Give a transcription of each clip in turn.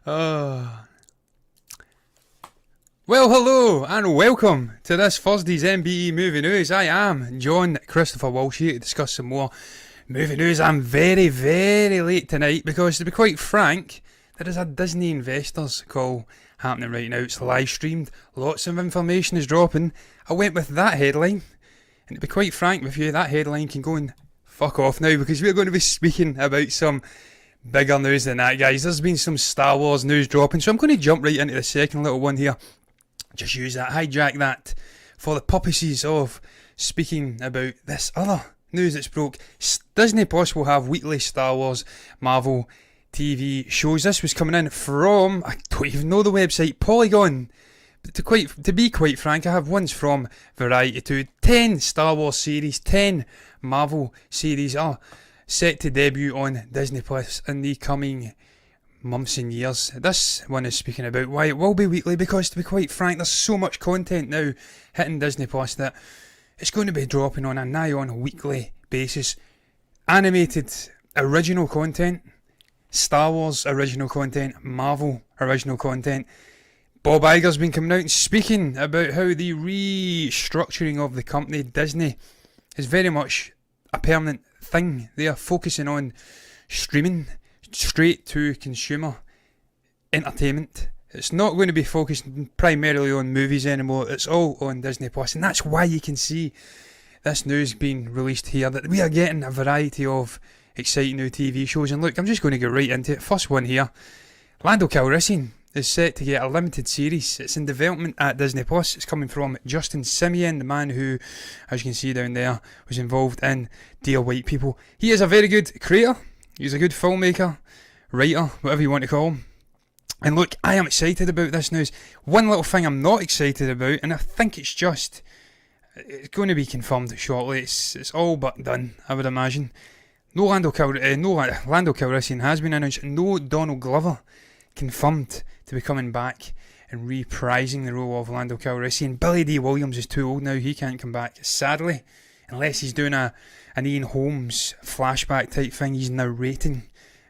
Oh. Well, hello and welcome to this Thursday's MBE Movie News. I am John Christopher Walsh here to discuss some more movie news. I'm very, very late tonight because, to be quite frank, there is a Disney Investors call happening right now. It's live streamed. Lots of information is dropping. I went with that headline. And to be quite frank with you, that headline can go and fuck off now because we're going to be speaking about some bigger news than that, guys. There's been some Star Wars news dropping, so I'm going to jump right into the second little one here. Just use that, hijack that for the purposes of speaking about this other news that's broke. Disney Plus will have weekly Star Wars Marvel TV shows. This was coming in from, I don't even know the website, Polygon. But to be quite frank, I have ones from Variety too. 10 Star Wars series, 10 Marvel series are set to debut on Disney Plus in the coming months and years. This one is speaking about why it will be weekly, because to be quite frank, there's so much content now hitting Disney Plus that it's going to be dropping on a nigh on weekly basis. Animated original content, Star Wars original content, Marvel original content. Bob Iger's been coming out and speaking about how the restructuring of the company Disney is very much a permanent thing. They are focusing on streaming, straight to consumer entertainment. It's not going to be focused primarily on movies anymore. It's all on Disney Plus, and that's why you can see this news being released here, that we are getting a variety of exciting new TV shows. And look, I'm just going to get right into it. First one here, Lando Calrissian is set to get a limited series. It's in development at Disney Plus. It's coming from Justin Simien, the man who, as you can see down there, was involved in Dear White People. He is a very good creator. He's a good filmmaker, writer, whatever you want to call him. And look, I am excited about this news. One little thing I'm not excited about, and I think it's going to be confirmed shortly. It's all but done, I would imagine. Lando Calrissian has been announced. No Donald Glover confirmed to be coming back and reprising the role of Lando Calrissian. Billy D. Williams is too old now. He can't come back, sadly, unless he's doing an Ian Holmes flashback type thing. He's narrating,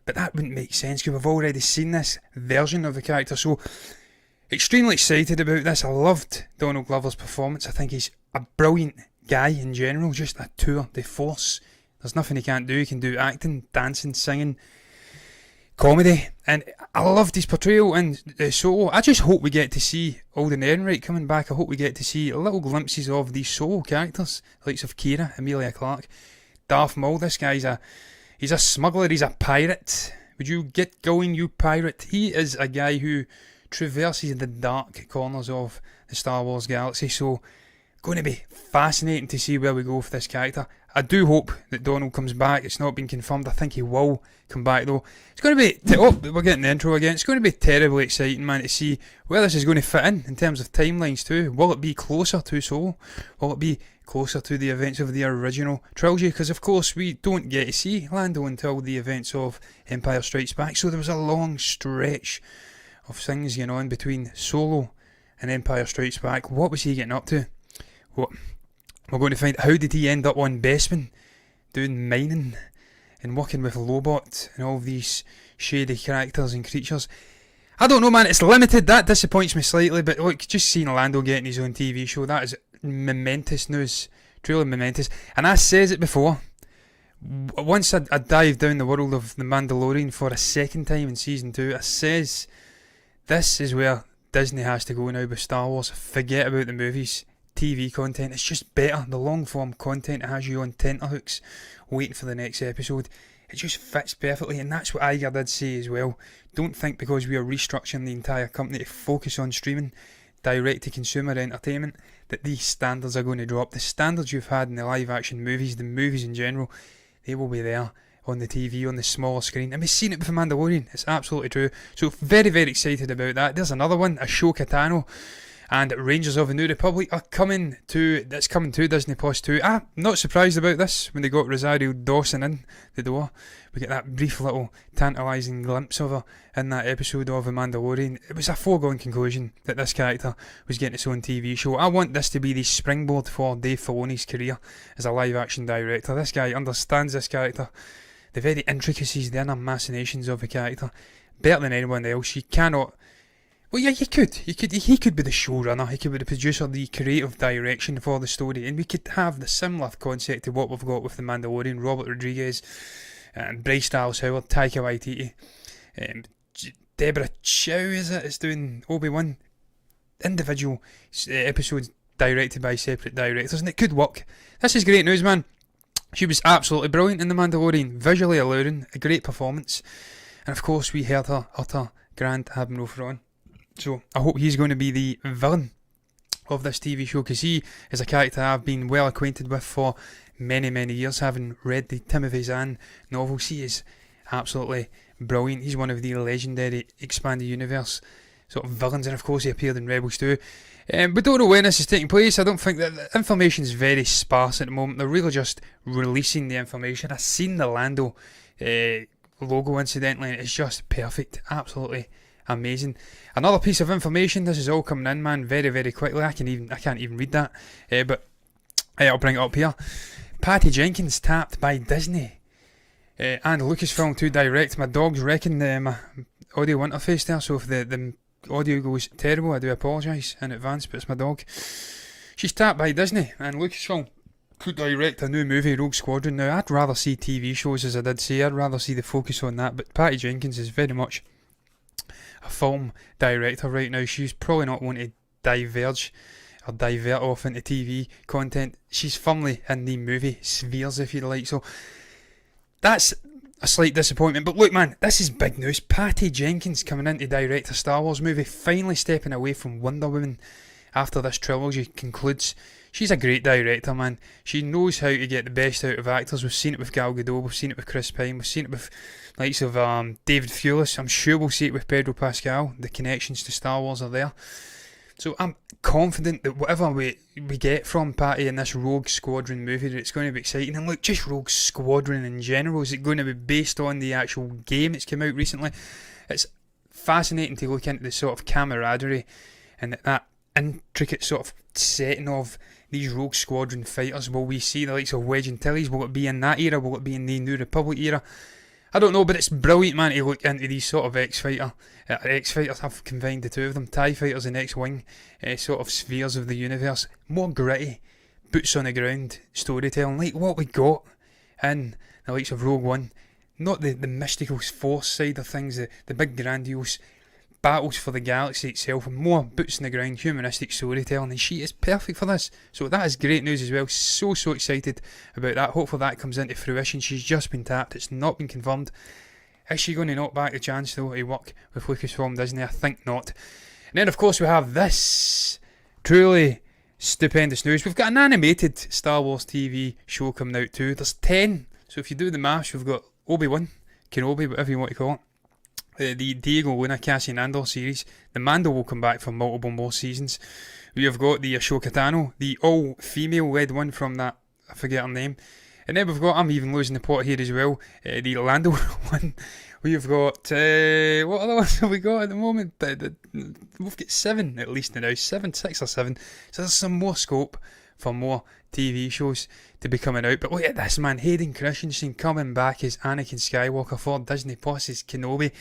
but that wouldn't make sense because we've already seen this version of the character. So extremely excited about this. I loved Donald Glover's performance. I think he's a brilliant guy in general, just a tour de force. There's nothing he can't do. He can do acting, dancing, singing, comedy, and I loved his portrayal in Solo. I just hope we get to see Alden Ehrenreich coming back. I hope we get to see little glimpses of these Solo characters, the likes of Kira, Emilia Clarke, Darth Maul. This guy's he's a smuggler, he's a pirate. Would you get going, you pirate? He is a guy who traverses the dark corners of the Star Wars galaxy, so going to be fascinating to see where we go with this character. I do hope that Donald comes back. It's not been confirmed. I think he will come back though. It's going to be... we're getting the intro again. It's going to be terribly exciting, man, to see where this is going to fit in terms of timelines too. Will it be closer to Solo? Will it be closer to the events of the original trilogy? Because of course we don't get to see Lando until the events of Empire Strikes Back. So there was a long stretch of things going on between Solo and Empire Strikes Back. What was he getting up to? What we're going to find, how did he end up on Bespin doing mining and working with Lobot and all these shady characters and creatures? I don't know, man. It's limited. That disappoints me slightly, but look, just seeing Lando getting his own TV show, that is momentous news, truly momentous. And I says it before, once I dive down the world of The Mandalorian for a second time in season 2, I says this is where Disney has to go now with Star Wars. Forget about the movies. TV content, it's just better. The long form content, it has you on tenterhooks waiting for the next episode. It just fits perfectly, and that's what Iger did say as well. Don't think because we are restructuring the entire company to focus on streaming, direct to consumer entertainment, that these standards are going to drop. The standards you've had in the live action movies, the movies in general, they will be there on the TV, on the smaller screen. And we've seen it with The Mandalorian. It's absolutely true. So very, very excited about that. There's another one, Ashoka Tano and Rangers of the New Republic are coming to Disney Plus too. I'm not surprised about this when they got Rosario Dawson in the door. We get that brief little tantalising glimpse of her in that episode of The Mandalorian. It was a foregone conclusion that this character was getting its own TV show. I want this to be the springboard for Dave Filoni's career as a live action director. This guy understands this character, the very intricacies, the inner machinations of the character. better than anyone else. You cannot. Well, yeah, he could. He could be the showrunner. He could be the producer, the creative direction for the story, and we could have the similar concept to what we've got with the Mandalorian. Robert Rodriguez, Bryce Dallas Howard, Taika Waititi, Deborah Chow is doing Obi-Wan. Individual episodes directed by separate directors, and it could work. This is great news, man. She was absolutely brilliant in The Mandalorian, visually alluring, a great performance, and of course we heard her utter Grand Admiral Thrawn. So I hope he's going to be the villain of this TV show, because he is a character I've been well acquainted with for many, many years, having read the Timothy Zahn novels. He is absolutely brilliant. He's one of the legendary expanded universe sort of villains, and of course he appeared in Rebels too. We don't know when this is taking place. I don't think that the information is very sparse at the moment. They're really just releasing the information. I've seen the Lando logo incidentally, and it's just perfect, absolutely amazing. Another piece of information. This is all coming in, man, very, very quickly. I can't even read that, but I'll bring it up here. Patty Jenkins tapped by Disney and Lucasfilm to direct. My dog's wrecking my audio interface there, so if the audio goes terrible, I do apologise in advance, but it's my dog. She's tapped by Disney and Lucasfilm to direct a new movie, Rogue Squadron. Now, I'd rather see TV shows, as I did say. I'd rather see the focus on that, but Patty Jenkins is very much a film director right now. She's probably not going to diverge or divert off into TV content. She's firmly in the movie spheres, if you like, so that's a slight disappointment. But look, man, this is big news. Patty Jenkins coming in to direct a Star Wars movie, finally stepping away from Wonder Woman after this trilogy concludes. She's a great director, man. She knows how to get the best out of actors. We've seen it with Gal Gadot, we've seen it with Chris Pine, we've seen it with likes of David Thewlis. I'm sure we'll see it with Pedro Pascal. The connections to Star Wars are there. So I'm confident that whatever we get from Patty in this Rogue Squadron movie, that it's going to be exciting. And look, just Rogue Squadron in general, is it going to be based on the actual game that's come out recently? It's fascinating to look into the sort of camaraderie and that intricate sort of setting of these Rogue Squadron fighters. Will we see the likes of Wedge Antilles? Will it be in that era? Will it be in the New Republic era? I don't know, but it's brilliant, man, to look into these sort of X-Fighters. I've combined the two of them, TIE Fighters and X-Wing, sort of spheres of the universe. More gritty, boots on the ground storytelling, like what we got in the likes of Rogue One. Not the mystical force side of things, the big grandiose battles for the galaxy itself, and more boots on the ground, humanistic storytelling, and she is perfect for this. So that is great news as well. So excited about that. Hopefully that comes into fruition. She's just been tapped, it's not been confirmed. Is she going to knock back the chance though to work with Lucasfilm Disney? I think not. And then of course we have this truly stupendous news. We've got an animated Star Wars TV show coming out too. There's 10, so if you do the maths, we've got Obi-Wan Kenobi, whatever you want to call it, the Diego Luna, Cassian Andor series. The Mando will come back for multiple more seasons. We have got the Ahsoka Tano, the all-female led one from that, I forget her name. And then we've got, I'm even losing the plot here as well, the Lando one. We've got, what other ones have we got at the moment? We've got 7 at least now, 6 or 7. So there's some more scope for more TV shows to be coming out. But look at this, man. Hayden Christensen coming back as Anakin Skywalker for Disney Plus as Kenobi.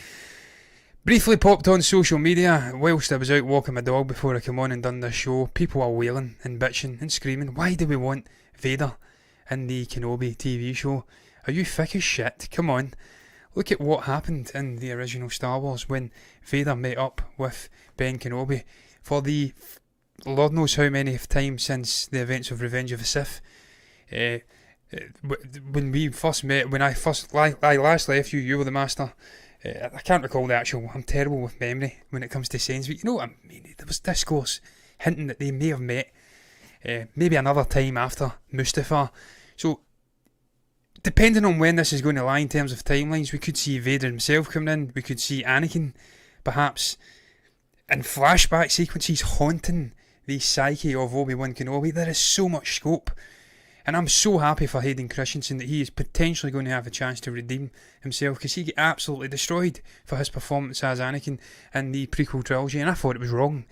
Briefly popped on social media whilst I was out walking my dog before I came on and done this show. People are wailing and bitching and screaming, why do we want Vader in the Kenobi TV show? Are you thick as shit? Come on. Look at what happened in the original Star Wars when Vader met up with Ben Kenobi for the Lord knows how many times since the events of Revenge of the Sith. When we first met, when I last left you, you were the master. I can't recall the actual, I'm terrible with memory when it comes to scenes, but you know what I mean, there was discourse hinting that they may have met maybe another time after Mustafar. So depending on when this is going to lie in terms of timelines, we could see Vader himself coming in, we could see Anakin perhaps in flashback sequences haunting the psyche of Obi-Wan Kenobi. There is so much scope, and I'm so happy for Hayden Christensen that he is potentially going to have a chance to redeem himself, because he got absolutely destroyed for his performance as Anakin in the prequel trilogy, and I thought it was wrong,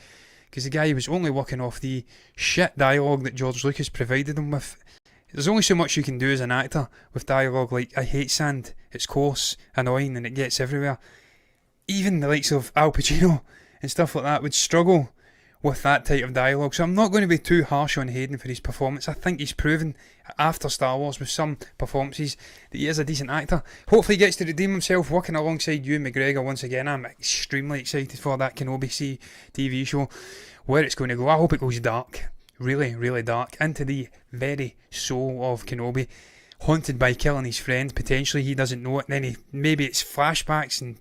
because the guy was only working off the shit dialogue that George Lucas provided him with. There's only so much you can do as an actor with dialogue like, I hate sand, it's coarse, annoying, and it gets everywhere. even the likes of Al Pacino and stuff like that would struggle with that type of dialogue. So I'm not going to be too harsh on Hayden for his performance. I think he's proven after Star Wars with some performances that he is a decent actor. Hopefully he gets to redeem himself working alongside Ewan McGregor once again. I'm extremely excited for that Kenobi TV show, where it's going to go. I hope it goes dark, really, really dark, into the very soul of Kenobi, haunted by killing his friend. Potentially he doesn't know it, and then maybe it's flashbacks and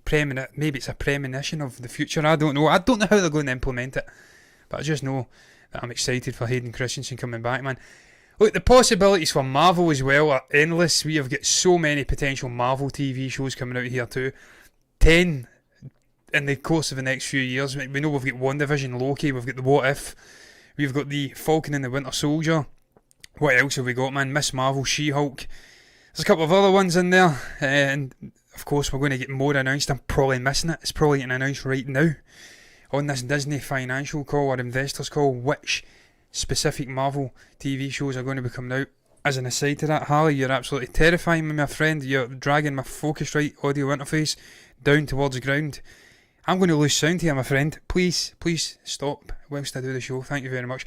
maybe it's a premonition of the future. I don't know how they're going to implement it, but I just know that I'm excited for Hayden Christensen coming back, man. Look, the possibilities for Marvel as well are endless. We have got so many potential Marvel TV shows coming out here too. 10 in the course of the next few years. We know we've got WandaVision, Loki, we've got the What If, we've got the Falcon and the Winter Soldier. What else have we got, man? Miss Marvel, She-Hulk. There's a couple of other ones in there. And of course we're going to get more announced. I'm probably missing it. It's probably getting announced right now on this Disney financial call or investors call, which specific Marvel TV shows are going to be coming out. As an aside to that, Harley, you're absolutely terrifying me, my friend. You're dragging my Focusrite audio interface down towards the ground. I'm going to lose sound here, my friend. Please stop whilst I do the show. Thank you very much.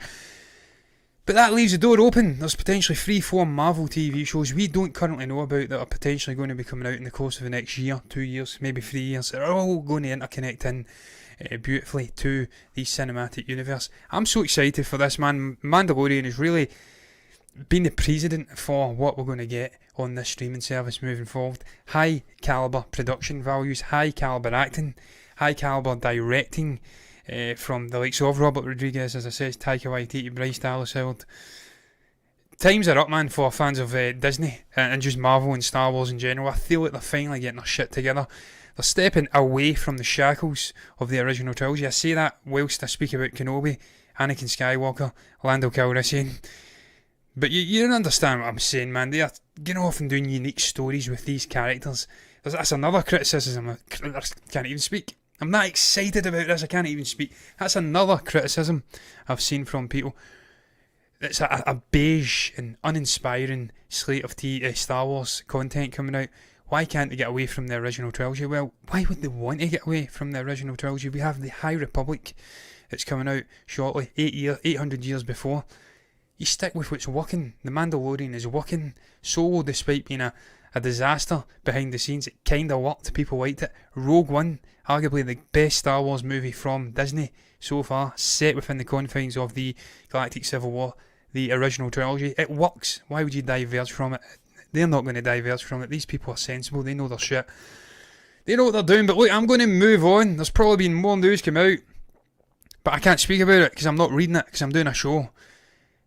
But that leaves the door open. There's potentially 3-4 Marvel TV shows we don't currently know about that are potentially going to be coming out in the course of the next year, 2 years, maybe 3 years. They're all going to interconnect in beautifully to the cinematic universe. I'm so excited for this, man. Mandalorian has really been the precedent for what we're going to get on this streaming service moving forward. High calibre production values, high calibre acting, high calibre directing from the likes of Robert Rodriguez, as I said, Taika Waititi, Bryce Dallas Howard. Times are up, man, for fans of Disney and just Marvel and Star Wars in general. I feel like they're finally getting their shit together. They're stepping away from the shackles of the original trilogy. I say that whilst I speak about Kenobi, Anakin Skywalker, Lando Calrissian. But you don't understand what I'm saying, man. They are getting off and doing unique stories with these characters. That's another criticism. I can't even speak. I'm not excited about this. I can't even speak. That's another criticism I've seen from people. It's a beige and uninspiring slate of Star Wars content coming out. Why can't they get away from the original trilogy? Well, why would they want to get away from the original trilogy? We have the High Republic that's coming out shortly, 800 years before. You stick with what's working. The Mandalorian is working. Solo, despite being a disaster behind the scenes, it kind of worked. People liked it. Rogue One, arguably the best Star Wars movie from Disney so far, set within the confines of the Galactic Civil War, the original trilogy. It works. Why would you diverge from it? They're not going to diverge from it. These people are sensible. They know their shit. They know what they're doing. But look, I'm going to move on. There's probably been more news come out, but I can't speak about it because I'm not reading it because I'm doing a show.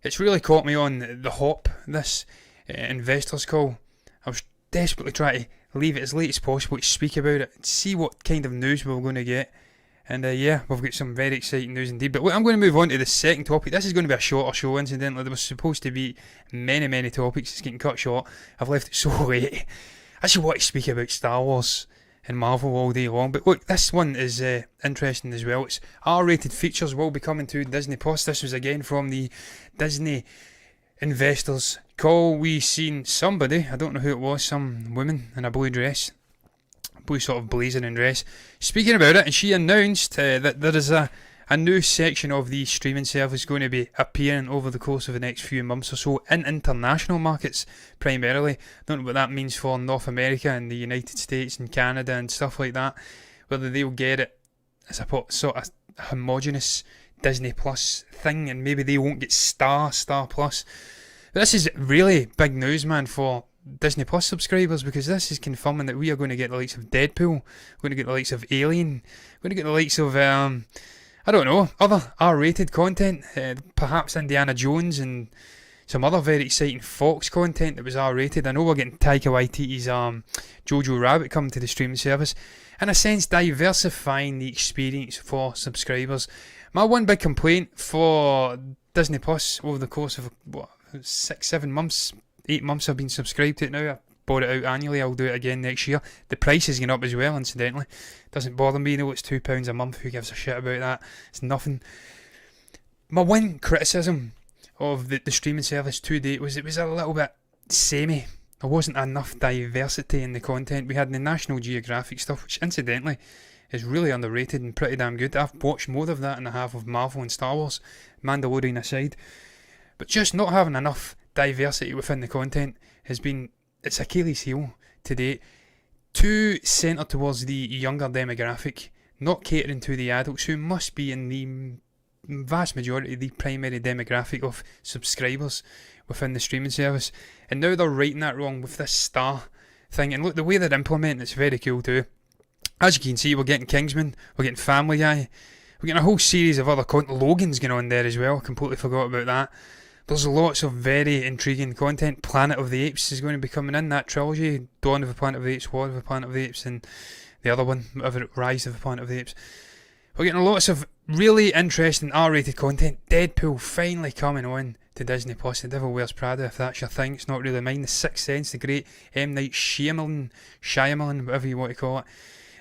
It's really caught me on the hop, this investors call. I was desperately trying to leave it as late as possible to speak about it, see what kind of news we were going to get. And yeah, we've got some very exciting news indeed. But look, I'm going to move on to the second topic. This is going to be a shorter show, incidentally. There was supposed to be many topics. It's getting cut short. I've left it so late. I actually want to speak about Star Wars and Marvel all day long. But look, this one is interesting as well. It's R-rated features will be coming to Disney Plus. This was again from the Disney investors call. We seen somebody, I don't know who it was, some woman in a blue dress, blue sort of blazer and dress, speaking about it, and she announced that there is a new section of the streaming service going to be appearing over the course of the next few months or so in international markets primarily. Don't know what that means for North America and the United States and Canada and stuff like that, whether they'll get it as a sort of homogenous Disney Plus thing, and maybe they won't get Star Plus. But this is really big news, man, for Disney Plus subscribers, because this is confirming that we are going to get the likes of Deadpool, we're going to get the likes of Alien, we're going to get the likes of I don't know, other R-rated content, perhaps Indiana Jones and some other very exciting Fox content that was R-rated. I know we're getting Taika Waititi's Jojo Rabbit coming to the streaming service, in a sense diversifying the experience for subscribers. My one big complaint for Disney Plus over the course of 6-7 months, 8 months I've been subscribed to it now. I bought it out annually. I'll do it again next year. The price is going up as well, incidentally. Doesn't bother me though. It's £2 a month. Who gives a shit about that? It's nothing. My one criticism of the streaming service to date was it was a little bit samey. There wasn't enough diversity in the content. We had the National Geographic stuff, which incidentally is really underrated and pretty damn good. I've watched more of that than I have of Marvel and Star Wars, Mandalorian aside. But just not having enough diversity within the content has been its Achilles heel to date. Too centred towards the younger demographic, not catering to the adults who must be in the vast majority the primary demographic of subscribers within the streaming service. And now they're righting that wrong with this Star thing. And look, the way they're implementing it's very cool too. As you can see, we're getting Kingsman, we're getting Family Guy, we're getting a whole series of other content. Logan's going on there as well, completely forgot about that. There's lots of very intriguing content. Planet of the Apes is going to be coming in, that trilogy. Dawn of the Planet of the Apes, War of the Planet of the Apes, and the other one, whatever, Rise of the Planet of the Apes. We're getting lots of really interesting R-rated content. Deadpool finally coming on to Disney Plus. The Devil Wears Prada, if that's your thing. It's not really mine. The Sixth Sense, the great M. Night Shyamalan, whatever you want to call it,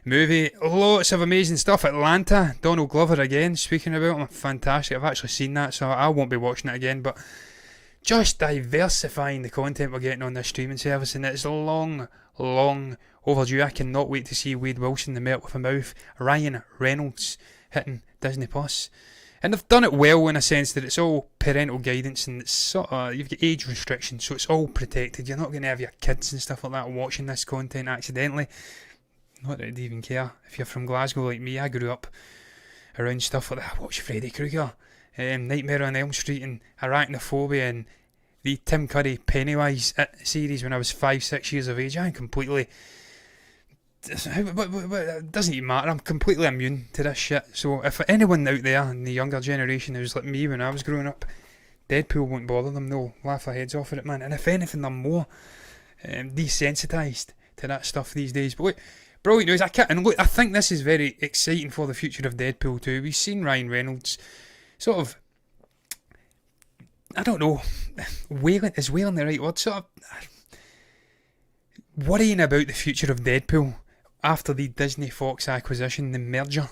movie. Lots of amazing stuff. Atlanta, Donald Glover again, speaking about him, fantastic. I've actually seen that, so I won't be watching it again, but just diversifying the content we're getting on this streaming service, and it's long overdue. I cannot wait to see Wade Wilson, The Melt with a Mouth, Ryan Reynolds hitting Disney Plus. And they've done it well in a sense that it's all parental guidance and it's sort of, you've got age restrictions, so it's all protected. You're not going to have your kids and stuff like that watching this content accidentally. Not that I'd even care. If you're from Glasgow like me, I grew up around stuff like that. I watched Freddy Krueger, Nightmare on Elm Street and Arachnophobia and the Tim Curry Pennywise series when I was 5-6 years of age. I completely... It doesn't even matter. I'm completely immune to this shit. So if anyone out there in the younger generation who's like me when I was growing up, Deadpool won't bother them. They'll laugh their heads off at it, man. And if anything, they're more desensitised to that stuff these days. But look, brilliant news. I think this is very exciting for the future of Deadpool 2. We've seen Ryan Reynolds sort of, I don't know, wailing the right word? Sort of worrying about the future of Deadpool after the Disney Fox acquisition, the merger.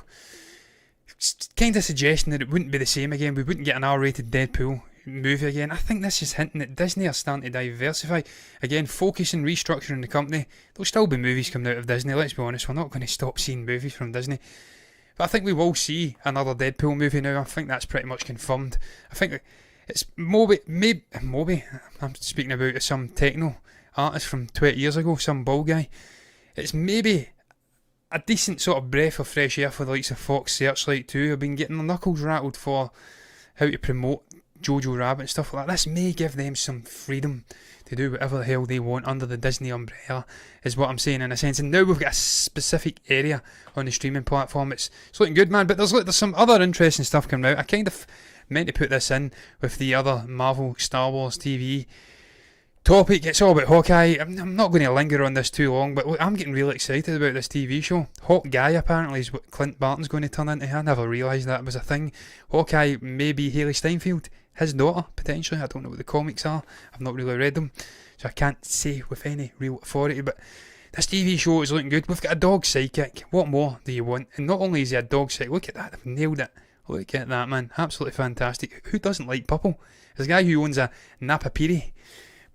Kind of suggesting that it wouldn't be the same again. We wouldn't get an R-rated Deadpool movie again. I think this is hinting that Disney are starting to diversify again, focusing, restructuring the company. There'll still be movies coming out of Disney, let's be honest. We're not going to stop seeing movies from Disney, but I think we will see another Deadpool movie now. I think that's pretty much confirmed. I think it's Moby, I'm speaking about some techno artist from 20 years ago, some bald guy. It's maybe a decent sort of breath of fresh air for the likes of Fox Searchlight too. I've been getting their knuckles rattled for how to promote Jojo Rabbit and stuff like that. This may give them some freedom to do whatever the hell they want under the Disney umbrella, is what I'm saying in a sense. And now we've got a specific area on the streaming platform. It's looking good, man. But there's some other interesting stuff coming out. I kind of meant to put this in with the other Marvel Star Wars TV topic. It's all about Hawkeye. I'm not going to linger on this too long, but look, I'm getting really excited about this TV show. Hawk Guy apparently is what Clint Barton's going to turn into. I never realised that was a thing. Hawkeye may be Haley Steinfeld, his daughter, potentially. I don't know what the comics are. I've not really read them, so I can't say with any real authority, but this TV show is looking good. We've got a dog sidekick. What more do you want? And not only is he a dog sidekick, look at that, they've nailed it. Look at that, man. Absolutely fantastic. Who doesn't like purple? There's a guy who owns a Napapiri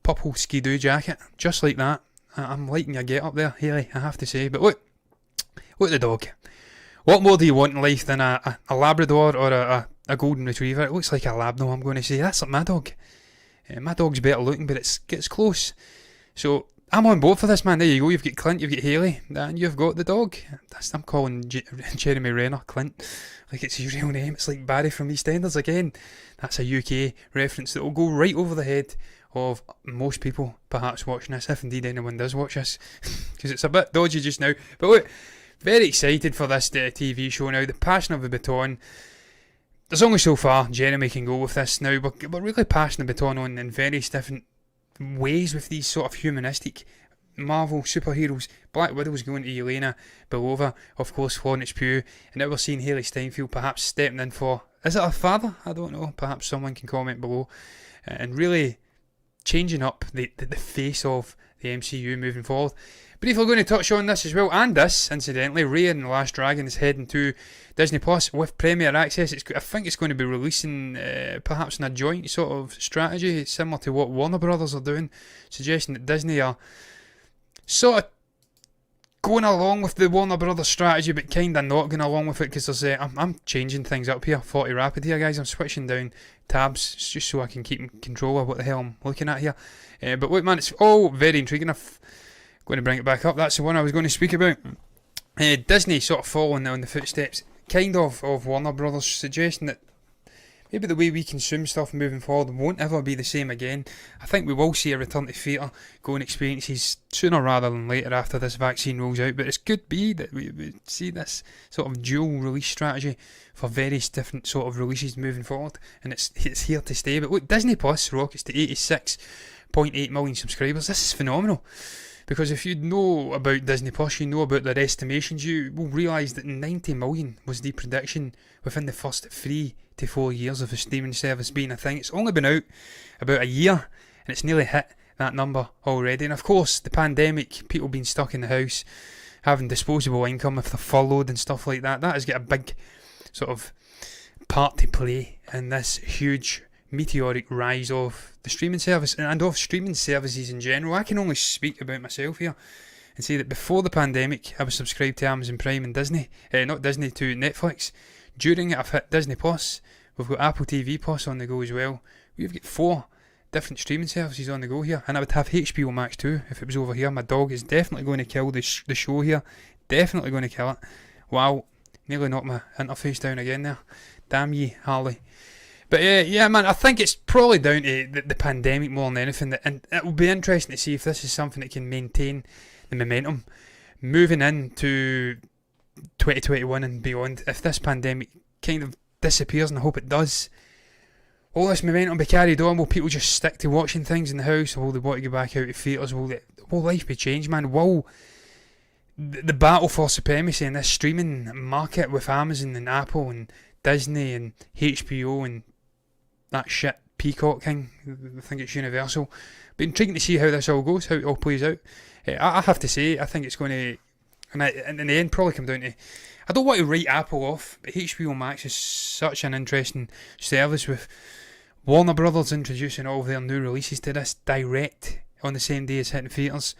purple ski-doo jacket, just like that. I'm liking your get up there, Haley, I have to say. But look at the dog. What more do you want in life than a Labrador or a Golden Retriever? It looks like a Lab, no, I'm going to say. That's like my dog. My dog's better looking, but it gets close. So I'm on board for this, man. There you go. You've got Clint, you've got Haley, and you've got the dog. I'm calling Jeremy Renner Clint like it's his real name. It's like Barry from EastEnders again. That's a UK reference that will go right over the head of most people perhaps watching this, if indeed anyone does watch this, because it's a bit dodgy just now. But look, very excited for this TV show now. The Passion of the Baton. There's only so far Jeremy can go with this now, but we're really passing the baton on in various different ways with these sort of humanistic Marvel superheroes. Black Widow's going to Yelena Belova, of course Florence Pugh, and now we're seeing Haley Steinfeld perhaps stepping in for, is it her father? I don't know, perhaps someone can comment below, and really changing up the face of the MCU moving forward. But if we're going to touch on this as well, and this, incidentally, Raya and the Last Dragon is heading to Disney Plus with Premier Access. I think it's going to be releasing perhaps in a joint sort of strategy, similar to what Warner Brothers are doing, suggesting that Disney are sort of going along with the Warner Brothers strategy, but kind of not going along with it because there's I'm changing things up here, 40 rapid here, guys. I'm switching down tabs just so I can keep in control of what the hell I'm looking at here. But look, man, it's all very intriguing. I'm going to bring it back up. That's the one I was going to speak about. Disney sort of following on the footsteps, kind of Warner Brothers, suggesting that maybe the way we consume stuff moving forward won't ever be the same again. I think we will see a return to theatre going experiences sooner rather than later after this vaccine rolls out. But it's good be that we see this sort of dual release strategy for various different sort of releases moving forward, and it's here to stay. But look, Disney Plus rockets to 86.8 million subscribers. This is phenomenal. Because if you know about Disney Plus, you know about their estimations, you will realise that 90 million was the prediction within the first 3 to 4 years of the streaming service being a thing. It's only been out about a year, and it's nearly hit that number already. And of course, the pandemic, people being stuck in the house, having disposable income if they're furloughed and stuff like that, that has got a big sort of part to play in this huge meteoric rise of the streaming service and of streaming services in general. I can only speak about myself here and say that before the pandemic I was subscribed to Amazon Prime and Disney, not Disney, to Netflix. During it I've hit Disney Plus, we've got Apple TV Plus on the go as well. We've got 4 different streaming services on the go here, and I would have HBO Max too if it was over here. My dog is definitely going to kill the show here, definitely going to kill it. Wow, nearly knocked my interface down again there. Damn ye, Harley. But yeah, man, I think it's probably down to the pandemic more than anything. And it will be interesting to see if this is something that can maintain the momentum moving into 2021 and beyond. If this pandemic kind of disappears, and I hope it does, will this momentum be carried on? Will people just stick to watching things in the house? Or will they want to go back out to theatres? Will life be changed, man? Will the battle for supremacy in this streaming market with Amazon and Apple and Disney and HBO and that shit Peacock thing, I think it's Universal, but intriguing to see how this all goes, how it all plays out. I have to say, I think it's going to, and in the end, probably come down to, I don't want to write Apple off, but HBO Max is such an interesting service with Warner Brothers introducing all of their new releases to this direct on the same day as hitting theatres.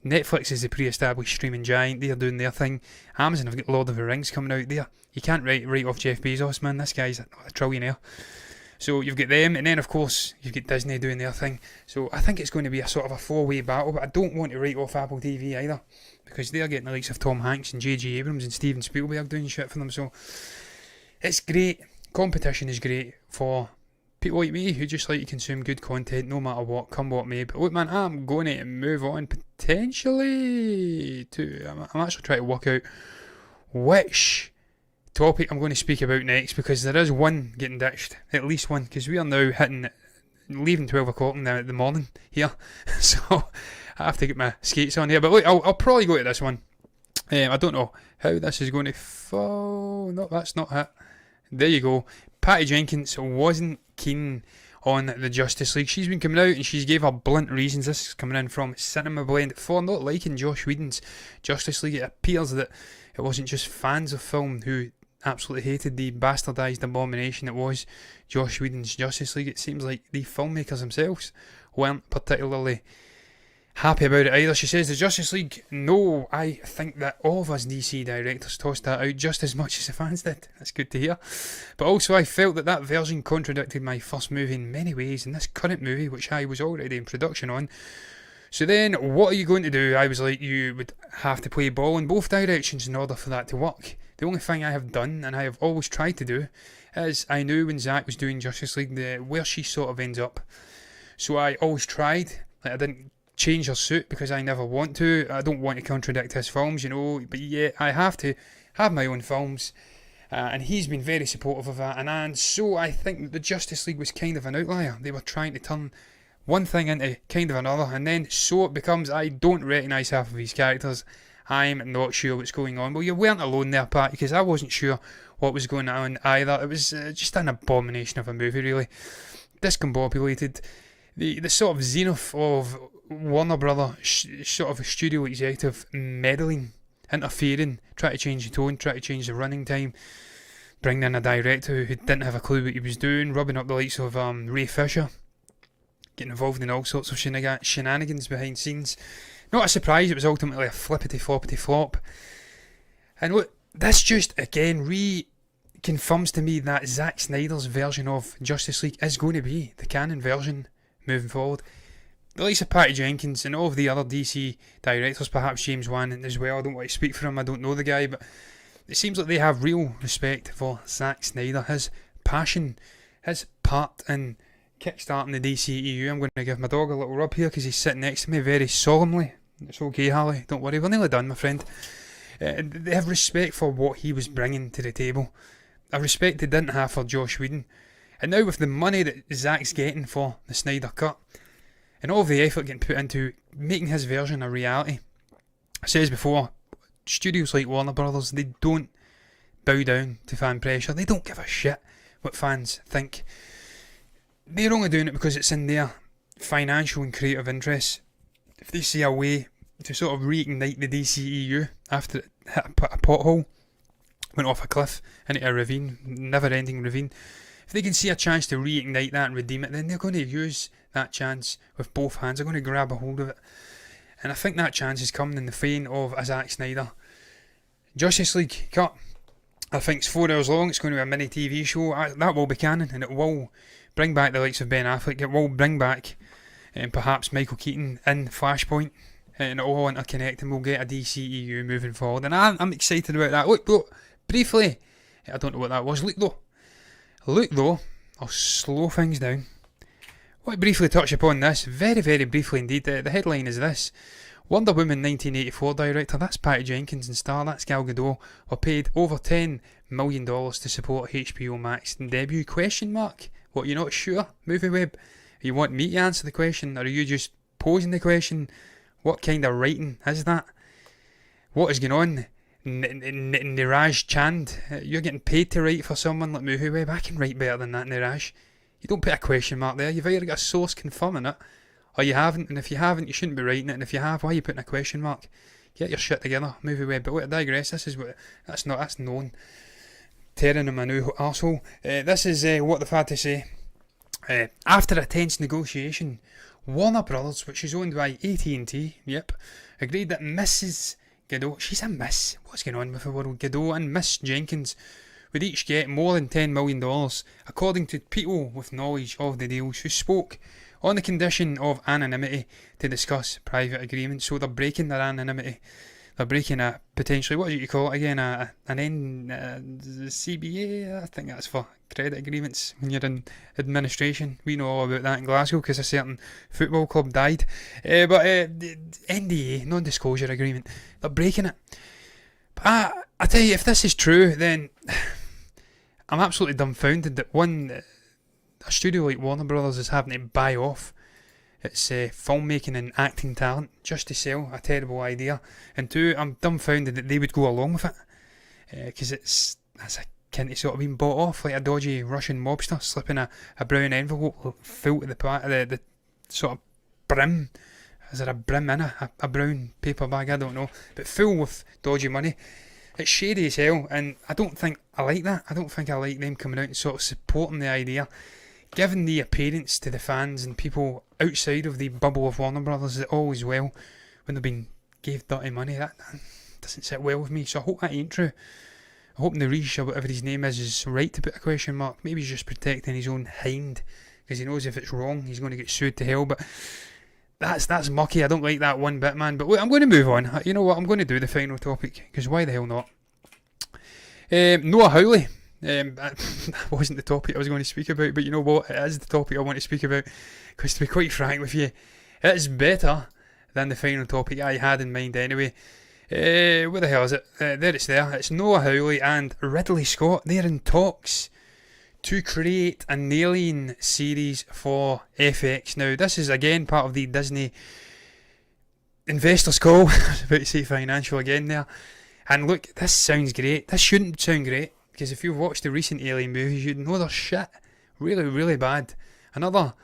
Netflix is the pre-established streaming giant, they're doing their thing. Amazon have got Lord of the Rings coming out there. You can't write off Jeff Bezos, man, this guy's a trillionaire. So you've got them, and then of course you've got Disney doing their thing. So I think it's going to be a sort of a 4-way battle, but I don't want to write off Apple TV either, because they're getting the likes of Tom Hanks and J.J. Abrams and Steven Spielberg doing shit for them. So it's great. Competition is great for people like me who just like to consume good content no matter what, come what may. But look, man, I'm going to move on potentially to, I'm actually trying to work out which topic I'm going to speak about next, because there is one getting ditched, at least one, because we are now leaving 12 o'clock in the morning here, so I have to get my skates on here. But look, I'll probably go to this one. I don't know how this is going to fall. No, that's not it. There you go. Patty Jenkins wasn't keen on the Justice League. She's been coming out and she's gave her blunt reasons. This is coming in from Cinema Blend for not liking Joss Whedon's Justice League. It appears that it wasn't just fans of film who absolutely hated the bastardised abomination it was Joss Whedon's Justice League. It seems like the filmmakers themselves weren't particularly happy about it either. She says, the Justice League, no, I think that all of us DC directors tossed that out just as much as the fans did. That's good to hear. But also I felt that version contradicted my first movie in many ways, and this current movie, which I was already in production on. So then, what are you going to do? I was like, you would have to play ball in both directions in order for that to work. The only thing I have done, and I have always tried to do, is I knew when Zack was doing Justice League where she sort of ends up. So I always tried. Like, I didn't change her suit because I never want to. I don't want to contradict his films, you know. But yeah, I have to have my own films. And he's been very supportive of that. And so I think that the Justice League was kind of an outlier. They were trying to turn one thing into kind of another. And then so it becomes, I don't recognise half of these characters. I'm not sure what's going on. Well, you weren't alone there, Pat, because I wasn't sure what was going on either. It was just an abomination of a movie, really. Discombobulated. The sort of zenith of Warner Brother sort of a studio executive meddling, interfering, trying to change the tone, trying to change the running time, bringing in a director who didn't have a clue what he was doing, rubbing up the likes of Ray Fisher, getting involved in all sorts of shenanigans behind scenes. Not a surprise, it was ultimately a flippity-floppity flop. And look, this just again reconfirms to me that Zack Snyder's version of Justice League is going to be the canon version moving forward. The likes of Patty Jenkins and all of the other DC directors, perhaps James Wan as well, I don't want to speak for him, I don't know the guy, but it seems like they have real respect for Zack Snyder, his passion, his part in kickstarting the DCEU. I'm going to give my dog a little rub here because he's sitting next to me very solemnly. It's okay, Harley, don't worry, we're nearly done, my friend. They have respect for what he was bringing to the table, a respect they didn't have for Joss Whedon. And now with the money that Zack's getting for the Snyder Cut, and all of the effort getting put into making his version a reality, I said this before, studios like Warner Brothers, they don't bow down to fan pressure. They don't give a shit what fans think. They're only doing it because it's in their financial and creative interests. If they see a way to sort of reignite the DCEU after it hit a pothole, went off a cliff into a ravine, never-ending ravine, if they can see a chance to reignite that and redeem it, then they're going to use that chance with both hands. They're going to grab a hold of it. And I think that chance is coming in the vein of a Zack Snyder Justice League Cut. I think it's 4 hours long, it's going to be a mini TV show. That will be canon, and it will bring back the likes of Ben Affleck. It will bring back perhaps Michael Keaton in Flashpoint, and it will all interconnect, and we'll get a DCEU moving forward. And I'm excited about that. Look, briefly, I don't know what that was. Look though, I'll slow things down. I want to briefly touch upon this, very, very briefly indeed. The headline is this: Wonder Woman 1984 director, that's Patty Jenkins, and star, that's Gal Gadot, were paid over $10 million to support HBO Max debut? Question mark. What, you're not sure, MovieWeb? You want me to answer the question, or are you just posing the question? What kind of writing is that? What is going on? Niraj Chand, you're getting paid to write for someone like MovieWeb. I can write better than that, Niraj. You don't put a question mark there. You've either got a source confirming it, or you haven't. And if you haven't, you shouldn't be writing it. And if you have, why are you putting a question mark? Get your shit together, MovieWeb. But wait, I digress. This is what that's known. Tearing in my new arsehole. This is what they've had to say. After a tense negotiation, Warner Brothers, which is owned by AT&T, agreed that Mrs. Gadot, she's a miss, what's going on with the world? Gadot and Miss Jenkins would each get more than $10 million, according to people with knowledge of the deals who spoke on the condition of anonymity to discuss private agreements. So they're breaking their anonymity. They're breaking a potentially, what do you call it again, CBA, I think that's for credit agreements when you're in administration. We know all about that in Glasgow because a certain football club died. But NDA, non-disclosure agreement, they're breaking it. But I tell you, if this is true, then I'm absolutely dumbfounded that one, a studio like Warner Brothers is having to buy off its filmmaking and acting talent just to sell a terrible idea. And two, I'm dumbfounded that they would go along with it, because that's akin to sort of being bought off like a dodgy Russian mobster slipping a brown envelope filled to the sort of brim. Is there a brim in a brown paper bag? I don't know, but full with dodgy money. It's shady as hell, and I don't think I like that. I don't think I like them coming out and sort of supporting the idea, giving the appearance to the fans and people outside of the bubble of Warner Brothers that all is well when they've been gave dirty money. That doesn't sit well with me, so I hope that ain't true. I hope Narish, or whatever his name is right to put a question mark. Maybe he's just protecting his own hind, because he knows if it's wrong he's going to get sued to hell. But that's mucky. I don't like that one bit, man. But wait, I'm going to move on. You know what, I'm going to do the final topic, because why the hell not? Noah Hawley. That wasn't the topic I was going to speak about, but you know what, it is the topic I want to speak about, because to be quite frank with you, it is better than the final topic I had in mind anyway. Where the hell is it? There it's Noah Hawley and Ridley Scott. They're in talks to create an Alien series for FX. Now this is again part of the Disney investors call. I was about to say financial again there. And look, this sounds great. This shouldn't sound great, because if you've watched the recent Alien movies, you'd know they're shit. Really, really bad. Another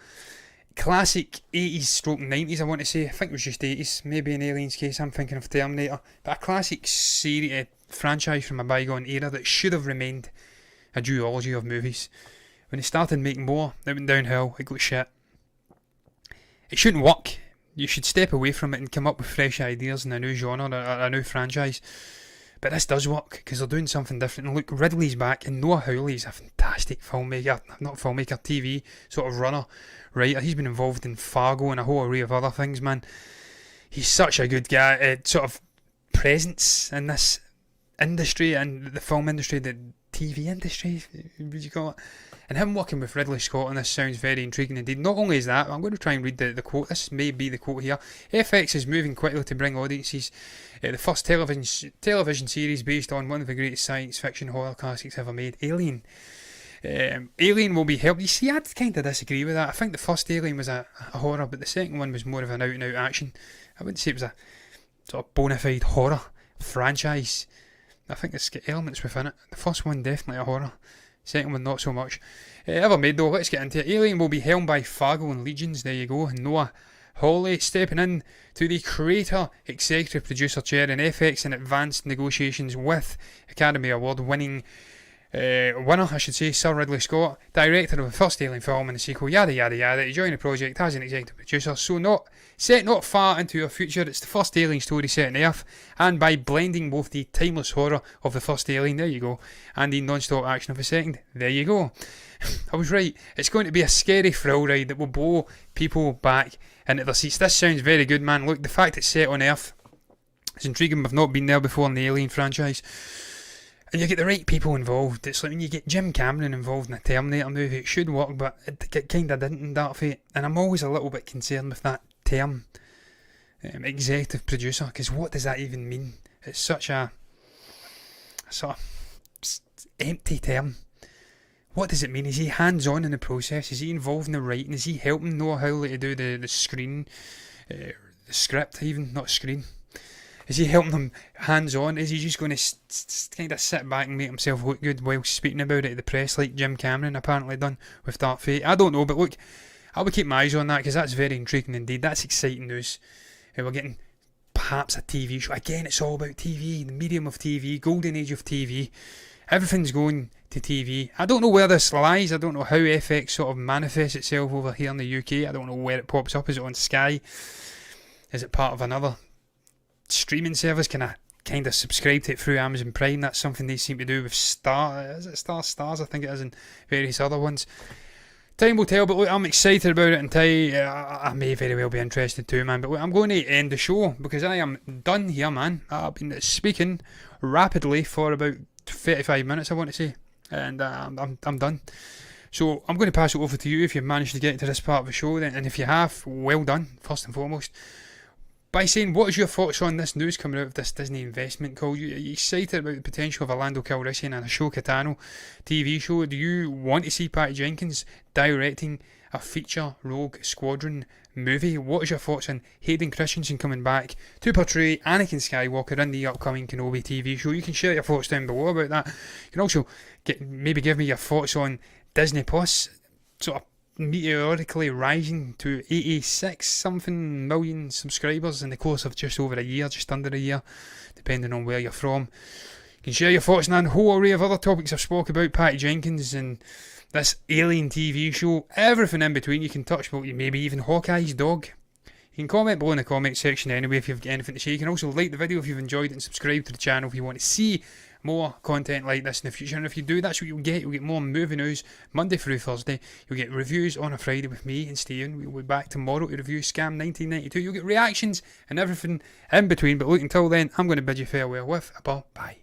classic 80s stroke 90s, I want to say. I think it was just 80s. Maybe in Alien's case, I'm thinking of Terminator. But a classic series, franchise from a bygone era that should have remained a duology of movies. When they started making more, it went downhill. It got shit. it shouldn't work. You should step away from it and come up with fresh ideas and a new genre or a new franchise. But this does work because they're doing something different. And look, Ridley's back, and Noah Hawley's a fantastic filmmaker, not filmmaker, TV sort of runner, writer. He's been involved in Fargo and a whole array of other things, man. He's such a good guy, sort of presence in this industry and the film industry, the TV industry, would you call it? And him working with Ridley Scott on this sounds very intriguing indeed. Not only is that, I'm going to try and read the quote. This may be the quote here. FX is moving quickly to bring audiences the first television series based on one of the greatest science fiction horror classics ever made, Alien. Alien will be helped. You see, I'd kind of disagree with that. I think the first Alien was a horror, but the second one was more of an out-and-out action. I wouldn't say it was a sort of bona fide horror franchise. I think it's got elements within it. The first one definitely a horror. Second one not so much. Ever made though, let's get into it. Alien will be helmed by Fargo and Legions, there you go. Noah Hawley stepping in to the creator executive producer chair in FX in advanced negotiations with Academy Award winning winner, I should say, Sir Ridley Scott, director of the first Alien film and the sequel, yada yada yada. He joined the project as an executive producer, so not far into our future. It's the first Alien story set on Earth, and by blending both the timeless horror of the first Alien, there you go, and the non-stop action of the second, there you go. I was right. It's going to be a scary thrill ride that will blow people back into their seats. This sounds very good, man. Look, the fact it's set on Earth, it's intriguing. We've not been there before in the Alien franchise. And you get the right people involved. It's like when you get Jim Cameron involved in a Terminator movie, it should work, but it kind of didn't in Dark Fate. And I'm always a little bit concerned with that term, executive producer, because what does that even mean? It's such a sort of empty term. What does it mean? Is he hands-on in the process? Is he involved in the writing? Is he helping Noah Hawley to do the screen, the script even, not screen? Is he helping them hands-on? Is he just going to kind of sit back and make himself look good while speaking about it to the press like Jim Cameron apparently done with Dark Fate? I don't know, but look, I will keep my eyes on that because that's very intriguing indeed. That's exciting news. We're getting perhaps a TV show. Again, it's all about TV, the medium of TV, golden age of TV. Everything's going to TV. I don't know where this lies. I don't know how FX sort of manifests itself over here in the UK. I don't know where it pops up. Is it on Sky? Is it part of another streaming service? Can I kind of subscribe to it through Amazon Prime? That's something they seem to do with Stars, I think it is, and various other ones. Time will tell, but look, I'm excited about it, and I may very well be interested too, man. But look, I'm going to end the show because I am done here, man. I've been speaking rapidly for about 35 minutes, I want to say, and I'm done. So I'm going to pass it over to you if you've managed to get to this part of the show, then, and if you have, well done, first and foremost. By saying, what is your thoughts on this news coming out of this Disney investment call? Are you excited about the potential of a Lando Calrissian and a Ahsoka Tano TV show? Do you want to see Patty Jenkins directing a feature Rogue Squadron movie? What is your thoughts on Hayden Christensen coming back to portray Anakin Skywalker in the upcoming Kenobi TV show? You can share your thoughts down below about that. You can also maybe give me your thoughts on Disney Plus sort of meteorically rising to 86 something million subscribers in the course of just over a year, just under a year, depending on where you're from. You can share your thoughts on a whole array of other topics I've spoke about, Patty Jenkins and this Alien TV show, everything in between. You can touch about maybe even Hawkeye's dog. You can comment below in the comment section anyway if you've got anything to say. You can also like the video if you've enjoyed it and subscribe to the channel if you want to see more content like this in the future. And if you do, that's what you'll get. You'll get more movie news Monday through Thursday. You'll get reviews on a Friday with me and Steven. We'll be back tomorrow to review Scam 1992. You'll get reactions and everything in between. But look, until then, I'm going to bid you farewell with a bye.